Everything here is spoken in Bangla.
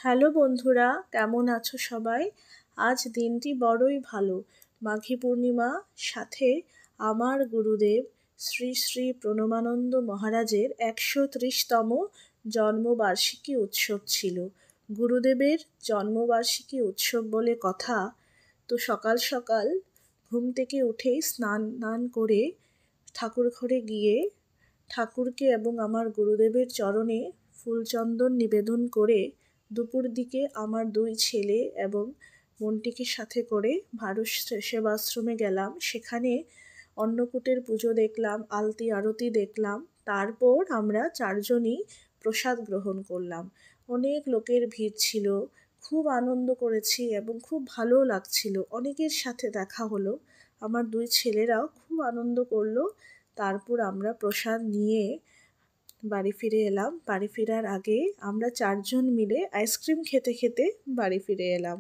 হ্যালো বন্ধুরা, কেমন আছো সবাই? আজ দিনটি বড়ই ভালো। মাঘী পূর্ণিমা, সাথে আমার গুরুদেব শ্রী শ্রী প্রণবানন্দ মহারাজের 130তম জন্মবার্ষিকী উৎসব ছিল। গুরুদেবের জন্মবার্ষিকী উৎসব বলে কথা। তো সকাল সকাল ঘুম থেকে উঠেই স্নান করে ঠাকুর ঘরে গিয়ে ঠাকুরকে এবং আমার গুরুদেবের চরণে ফুলচন্দন নিবেদন করে দুপুর দিকে আমার 2 ছেলে এবং বোনটিকে সাথে করে ভারত সেবাশ্রমে গেলাম। সেখানে অন্নকূটের পুজো দেখলাম, আলতি আরতি দেখলাম। তারপর আমরা 4 জনই প্রসাদ গ্রহণ করলাম। অনেক লোকের ভিড় ছিল, খুব আনন্দ করেছি এবং খুব ভালো লাগছিল। অনেকের সাথে দেখা হলো, আমার 2 ছেলেরাও খুব আনন্দ করলো। তারপর আমরা প্রসাদ নিয়ে বাড়ি ফিরে এলাম। বাড়ি ফেরার আগে আমরা 4 জন মিলে আইসক্রিম খেতে খেতে বাড়ি ফিরে এলাম।